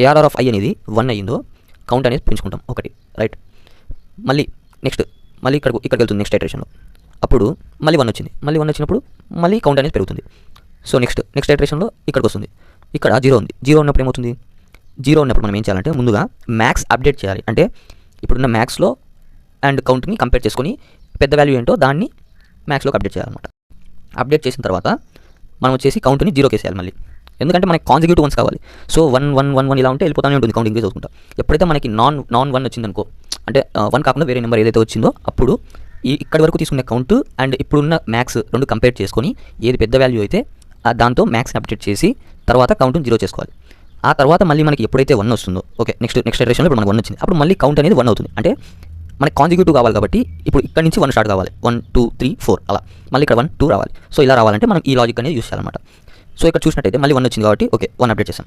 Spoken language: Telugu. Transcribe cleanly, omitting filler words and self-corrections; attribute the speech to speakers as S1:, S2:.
S1: ఏఆర్ఆర్ ఆఫ్ ఐ అనేది 1 అయ్యిందో కౌంట్ అనేది పెంచుకుంటాం ఒకటి, రైట్. మళ్ళీ మళ్ళీ ఇక్కడికి వెళ్తుంది నెక్స్ట్ ఐటరేషన్లో. అప్పుడు మళ్ళీ 1 వచ్చింది. మళ్ళీ 1 వచ్చినప్పుడు మళ్ళీ కౌంట్ అనేది పెరుగుతుంది. సో నెక్స్ట్ ఐటరేషన్లో ఇక్కడికి వస్తుంది. ఇక్కడ 0 ఉంది. 0 ఉన్నప్పుడు ఏమవుతుంది? 0 ఉన్నప్పుడు మనం ఏం చేయాలంటే ముందుగా మ్యాక్స్ అప్డేట్ చేయాలి. అంటే ఇప్పుడున్న మ్యాక్స్లో అండ్ కౌంట్ని కంపేర్ చేసుకొని పెద్ద వాల్యూ ఏంటో దాన్ని మ్యాక్స్లోకి అప్డేట్ చేయాలన్నమాట. అప్డేట్ చేసిన తర్వాత మనం వచ్చేసి కౌంట్ని 0కి వేసేయాలి మళ్ళీ. ఎందుకంటే మనకి కాన్సిక్యూటివ్ వన్స్ కావాలి. సో 1 1 1 1 ఇలా ఉంటే వెళ్ళిపోతూనే ఉంటుంది కౌంట్ ఇంక్రీజ్ అవుతుంటా. ఎప్పుడైతే మనకి నాన్ 1 వచ్చిందనుకో, అంటే 1 కాకుండా వేరే నెంబర్ ఏదైతే వచ్చిందో అప్పుడు ఇక్కడి వరకు తీసుకునే కౌంట్ అండ్ ఇప్పుడున్న మ్యాక్స్ రెండు కంపేర్ చేసుకొని ఏది పెద్ద వాల్యూ అయితే దాంతో మ్యాక్స్ని అప్డేట్ చేసి తర్వాత కౌంట్ని 0 చేసుకోవాలి. ఆ తర్వాత మళ్ళీ మనకి ఎప్పుడైతే 1 వస్తుందో, ఓకే, నెక్స్ట్ ఇటరేషన్లో ఇప్పుడు మనకు 1 వచ్చింది. అప్పుడు మళ్ళీ కౌంట్ అనేది 1 అవుతుంది. అంటే మనకి కాన్సిక్యూటివ్ కావాలి కాబట్టి ఇప్పుడు ఇక్కడ నుంచి 1 స్టార్ట్ కావాలి. 1 2 3 4 అలా మళ్ళీ ఇక్కడ 1 2 రావాలి. సో ఇలా రావాలంటే మనం ఈ లాజిక్ అనేది యూస్ చేయాలన్నమాట. సో ఇక్కడ చూసినట్టయితే మళ్ళీ 1 వచ్చింది కాబట్టి ఓకే 1 అప్డేట్ చేసాం.